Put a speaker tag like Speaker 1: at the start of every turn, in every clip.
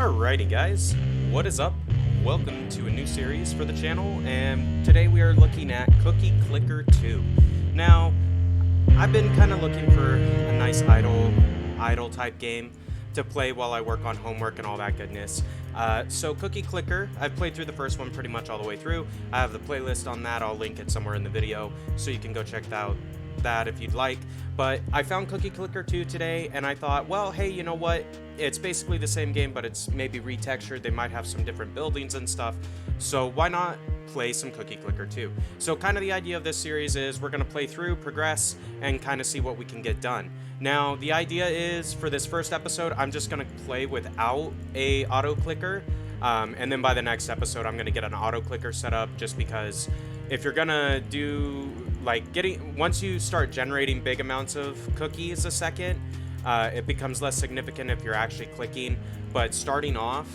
Speaker 1: Alrighty guys, what is up? Welcome to a new series for the channel, and today we are looking at Cookie Clicker 2. Now, I've been kind of looking for a nice idle type game to play while I work on homework and all that goodness. So Cookie Clicker, I've played through the first one pretty much all the way through. I have the playlist on that, I'll link it somewhere in the video, so you can go check that if you'd like. But I found Cookie Clicker 2 today, and I thought, well, hey, you know what? It's basically the same game, but it's maybe retextured. They might have some different buildings and stuff. So why not play some Cookie Clicker 2? So kind of the idea of this series is we're going to play through, progress, and kind of see what we can get done. Now, the idea is for this first episode, I'm just going to play without a auto clicker. And then by the next episode, I'm going to get an auto clicker set up, just because if you're going to do once you start generating big amounts of cookies a second, it becomes less significant if you're actually clicking. But starting off,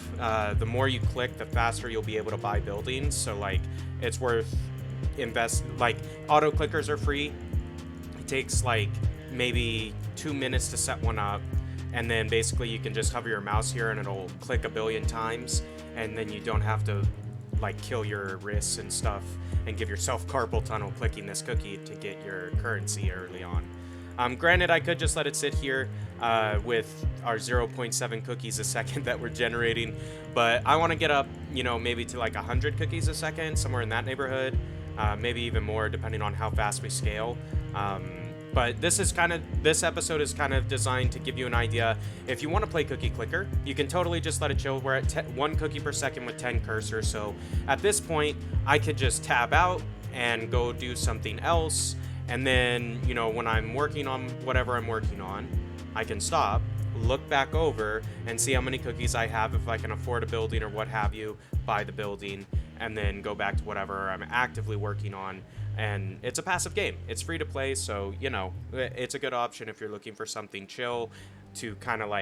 Speaker 1: the more you click, the faster you'll be able to buy buildings. So it's worth auto clickers are free. It takes maybe 2 minutes to set one up, and then basically you can just hover your mouse here and it'll click a billion times, and then you don't have to kill your wrists and stuff and give yourself carpal tunnel clicking this cookie to get your currency early on. Granted, I could just let it sit here with our 0.7 cookies a second that we're generating, but I want to get up, maybe to 100 cookies a second, somewhere in that neighborhood, maybe even more depending on how fast we scale. But this episode is kind of designed to give you an idea. If you want to play Cookie Clicker, you can totally just let it chill. We're at 1 cookie per second with 10 cursors. So at this point, I could just tab out and go do something else. And then, when I'm working on whatever I'm working on, I can stop, look back over, and see how many cookies I have, if I can afford a building or what have you, buy the building, and then go back to whatever I'm actively working on. And it's a passive game. It's free to play, so, it's a good option if you're looking for something chill to kind of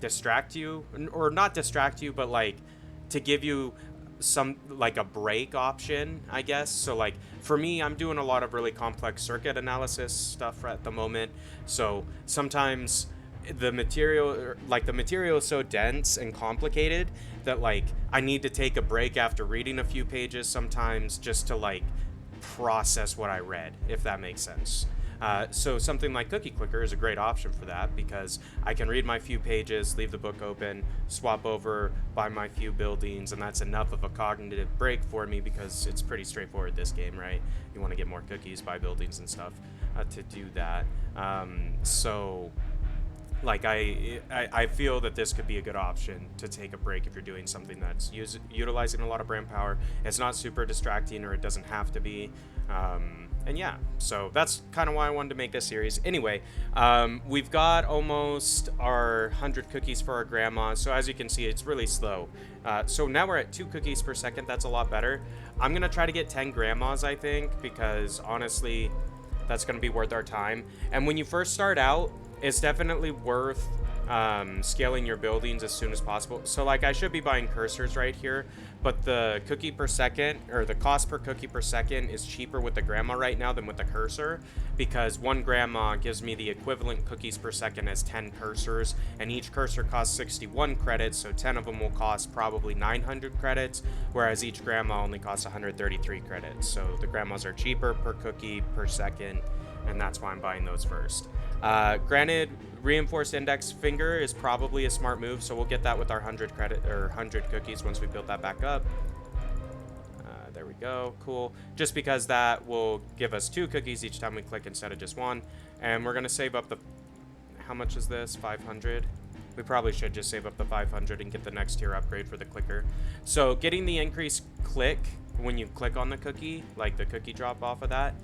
Speaker 1: distract you, or not distract you, but to give you some a break option, I guess. So for me, I'm doing a lot of really complex circuit analysis stuff at the moment, so sometimes the material is so dense and complicated that I need to take a break after reading a few pages sometimes, just to process what I read, if that makes sense. So something like Cookie Clicker is a great option for that, because I can read my few pages, leave the book open, swap over, buy my few buildings, and that's enough of a cognitive break for me, because it's pretty straightforward, this game, right? You want to get more cookies, buy buildings and stuff to do that. I feel that this could be a good option to take a break if you're doing something that's utilizing a lot of brain power. It's not super distracting, or it doesn't have to be. And yeah, so that's kind of why I wanted to make this series. Anyway, we've got almost our 100 cookies for our grandma. So as you can see, it's really slow. So now we're at 2 cookies per second. That's a lot better. I'm going to try to get 10 grandmas, I think, because honestly, that's going to be worth our time. And when you first start out, it's definitely worth scaling your buildings as soon as possible. So I should be buying cursors right here, but the cookie per second, or the cost per cookie per second, is cheaper with the grandma right now than with the cursor, because 1 grandma gives me the equivalent cookies per second as 10 cursors, and each cursor costs 61 credits, so 10 of them will cost probably 900 credits, whereas each grandma only costs 133 credits. So the grandmas are cheaper per cookie per second, and that's why I'm buying those first. Granted, reinforced index finger is probably a smart move, so we'll get that with our 100 cookies once we build that back up. There we go, cool. Just because that will give us 2 cookies each time we click instead of just 1. And we're gonna save up how much is this? 500. We probably should just save up the 500 and get the next tier upgrade for the clicker. So getting the increased click when you click on the cookie, the cookie drop off of that,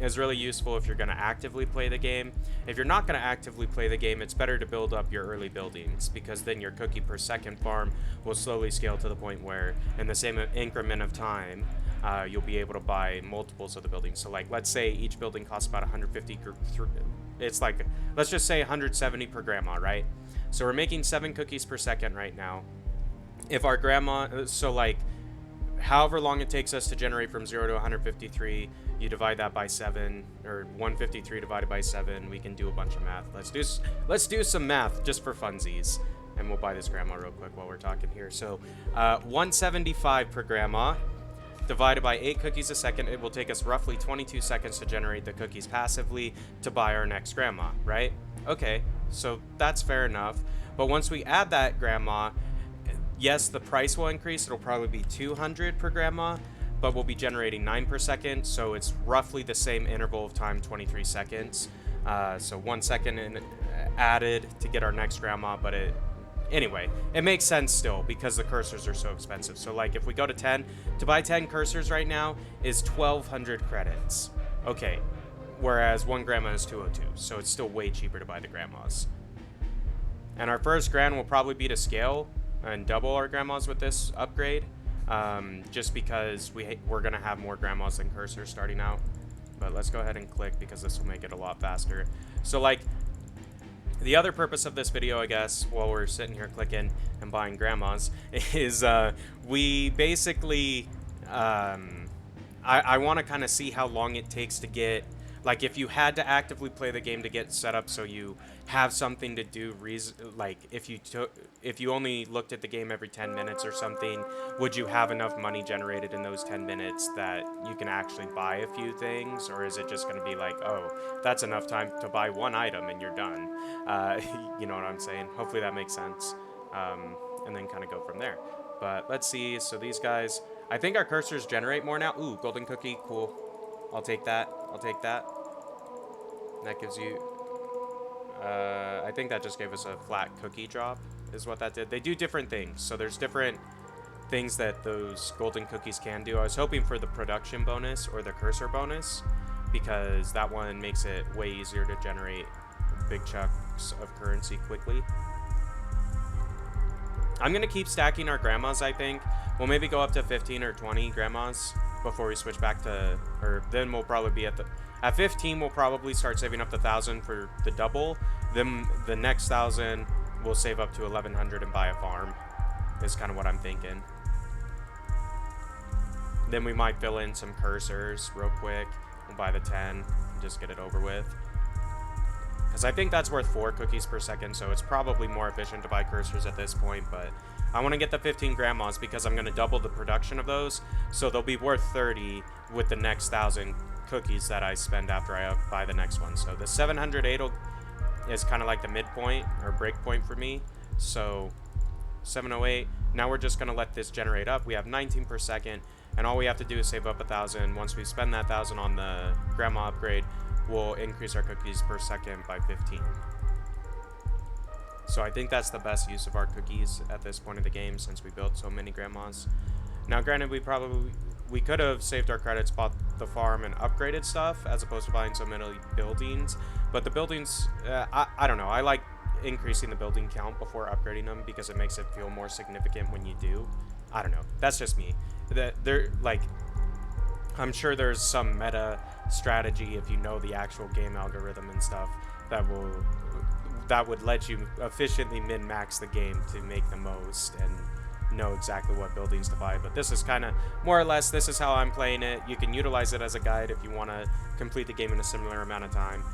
Speaker 1: is really useful if you're going to actively play the game. If you're not going to actively play the game, it's better to build up your early buildings, because then your cookie per second farm will slowly scale to the point where in the same increment of time, you'll be able to buy multiples of the buildings. So let's say each building costs about 150, it's let's just say 170 per grandma, right? So we're making 7 cookies per second right now. If our grandma, however long it takes us to generate from 0 to 153, you divide that by 7, or 153 divided by 7. We can do a bunch of math. Let's do some math just for funsies. And we'll buy this grandma real quick while we're talking here. So 175 per grandma divided by 8 cookies a second. It will take us roughly 22 seconds to generate the cookies passively to buy our next grandma, right? Okay, so that's fair enough. But once we add that grandma, yes, the price will increase. It'll probably be 200 per grandma, but we'll be generating 9 per second. So it's roughly the same interval of time, 23 seconds. So 1 second added to get our next grandma, but anyway, it makes sense still because the cursors are so expensive. So like if we go to 10, to buy 10 cursors right now is 1,200 credits. Okay, whereas 1 grandma is 202, so it's still way cheaper to buy the grandmas. And our first grand will probably be to scale and double our grandmas with this upgrade, just because we're gonna have more grandmas than cursors starting out. But let's go ahead and click because this will make it a lot faster. So like, the other purpose of this video, I guess, while we're sitting here clicking and buying grandmas, is we basically, I want to kind of see how long it takes to get, like if you had to actively play the game to get set up so you have something to do, like if you only looked at the game every 10 minutes or something, would you have enough money generated in those 10 minutes that you can actually buy a few things? Or is it just going to be like, oh, that's enough time to buy 1 item and you're done? You know what I'm saying? Hopefully that makes sense. And then kind of go from there. But let's see. So these guys, I think our cursors generate more now. Ooh, golden cookie. Cool. I'll take that. I'll take that. That gives you... I think that just gave us a flat cookie drop is what that did. They do different things. So there's different things that those golden cookies can do. I was hoping for the production bonus or the cursor bonus, because that one makes it way easier to generate big chunks of currency quickly. I'm going to keep stacking our grandmas, I think. We'll maybe go up to 15 or 20 grandmas before we switch back to... Or then we'll probably be at the... At 15, we'll probably start saving up the 1,000 for the double. Then the next 1,000, we'll save up to 1,100 and buy a farm. Is kind of what I'm thinking. Then we might fill in some cursors real quick. We'll buy the 10 and just get it over with. Because I think that's worth 4 cookies per second, so it's probably more efficient to buy cursors at this point. But I want to get the 15 grandmas because I'm going to double the production of those. So they'll be worth 30 with the next 1,000 cookies that I spend after I buy the next one. So the 708 is kind of like the midpoint or break point for me. So 708. Now we're just going to let this generate up. We have 19 per second, and all we have to do is save up 1,000. Once we spend that 1,000 on the grandma upgrade, we'll increase our cookies per second by 15. So I think that's the best use of our cookies at this point of the game, since we built so many grandmas. Now granted, we could have saved our credits, bought the farm and upgraded stuff as opposed to buying so many buildings, but the buildings, I don't know, I like increasing the building count before upgrading them because it makes it feel more significant when you do. I don't know, that's just me. I'm sure there's some meta strategy, if you know the actual game algorithm and stuff, that would let you efficiently min-max the game to make the most and know exactly what buildings to buy. But this is kind of more or less, this is how I'm playing it. You can utilize it as a guide if you want to complete the game in a similar amount of time.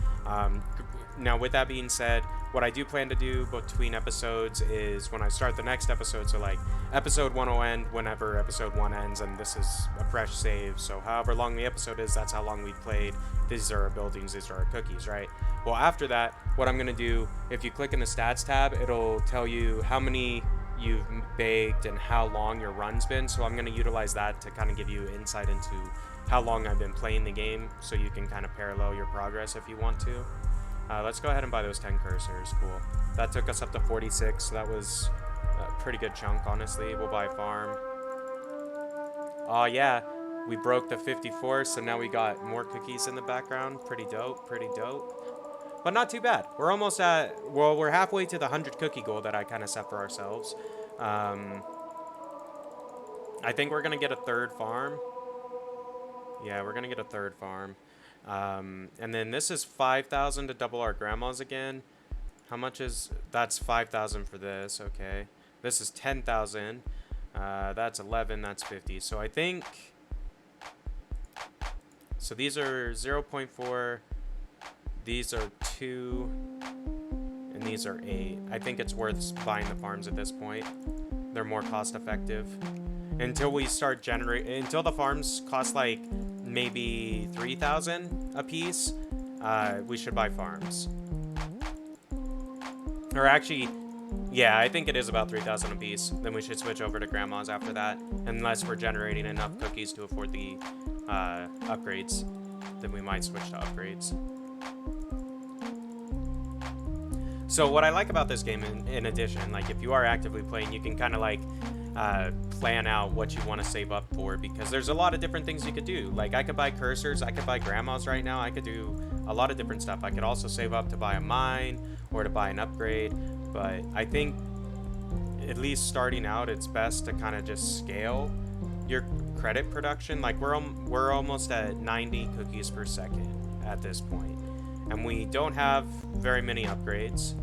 Speaker 1: Now with that being said, what I do plan to do between episodes is when I start the next episode, so like episode 1 will end whenever episode 1 ends, and this is a fresh save, so however long the episode is, that's how long we've played. These are our buildings, these are our cookies, right? Well, after that, what I'm going to do, if you click in the stats tab, it'll tell you how many you've baked and how long your run's been, so I'm going to utilize that to kind of give you insight into how long I've been playing the game, so you can kind of parallel your progress if you want to. Let's go ahead and buy those 10 cursors. Cool. That took us up to 46, so that was a pretty good chunk, honestly. We'll buy a farm. Oh yeah, we broke the 54, so now we got more cookies in the background. Pretty dope, pretty dope. But not too bad. We're almost at, well, we're halfway to the 100 cookie goal that I kind of set for ourselves. I think we're going to get a 3rd farm. Yeah, we're going to get a 3rd farm. And then this is 5,000 to double our grandmas again. How much is, that's 5,000 for this. Okay. This is 10,000. That's 11, that's 50. So I think, so these are 0.4, these are 2, and these are 8. I think it's worth buying the farms at this point. They're more cost effective. Until we start until the farms cost like maybe 3,000 a piece, we should buy farms. Or actually, yeah, I think it is about 3,000 a piece. Then we should switch over to grandma's after that, unless we're generating enough cookies to afford the upgrades. Then we might switch to upgrades. So what I like about this game, in addition, like if you are actively playing, you can kind of like plan out what you want to save up for, because there's a lot of different things you could do. Like I could buy cursors, I could buy grandmas right now, I could do a lot of different stuff. I could also save up to buy a mine or to buy an upgrade, but I think at least starting out, it's best to kind of just scale your credit production. Like we're almost at 90 cookies per second at this point, and we don't have very many upgrades.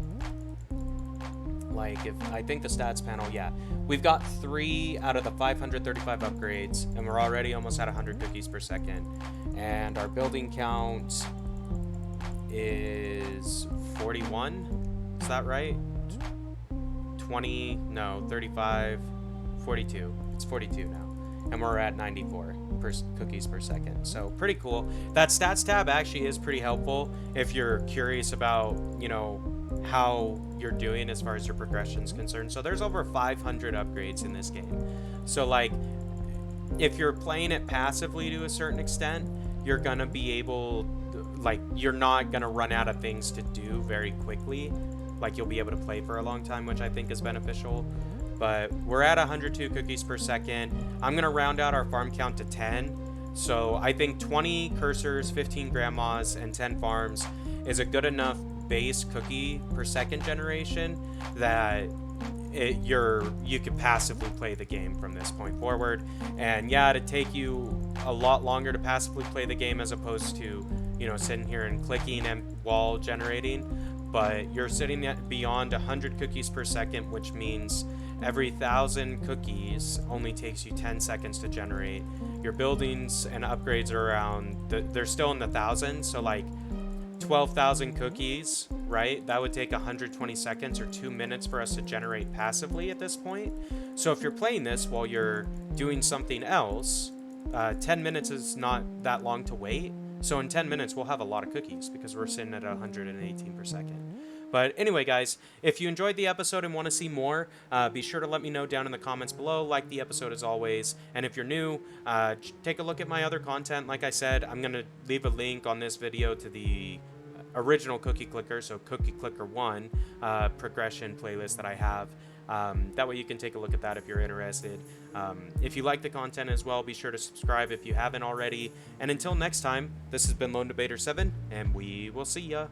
Speaker 1: Like if I think the stats panel, yeah, we've got 3 out of the 535 upgrades, and we're already almost at 100 cookies per second, and our building count is 41. Is that right? 20, no, 35, 42. It's 42 now, and we're at 94 cookies per second. So pretty cool. That stats tab actually is pretty helpful if you're curious about, you know, how you're doing as far as your progression is concerned. So there's over 500 upgrades in this game. So like if you're playing it passively to a certain extent, you're gonna be able, like, you're not gonna run out of things to do very quickly. Like you'll be able to play for a long time, which I think is beneficial. But we're at 102 cookies per second. I'm gonna round out our farm count to 10. So I think 20 cursors, 15 grandmas, and 10 farms is a good enough base cookie per second generation that you can passively play the game from this point forward. And yeah, it'd take you a lot longer to passively play the game as opposed to, you know, sitting here and clicking and wall generating. But you're sitting at beyond 100 cookies per second, which means every 1,000 cookies only takes you 10 seconds to generate. Your buildings and upgrades are around, they're still in the thousands, so like 12,000 cookies, right? That would take 120 seconds or 2 minutes for us to generate passively at this point. So if you're playing this while you're doing something else, 10 minutes is not that long to wait. So in 10 minutes, we'll have a lot of cookies because we're sitting at 118 per second. But anyway, guys, if you enjoyed the episode and want to see more, be sure to let me know down in the comments below. Like the episode as always. And if you're new, take a look at my other content. Like I said, I'm going to leave a link on this video to the original Cookie Clicker, so Cookie Clicker 1 progression playlist that I have. That way you can take a look at that if you're interested. If you like the content as well, be sure to subscribe if you haven't already. And until next time, this has been Lone Debater 7, and we will see ya.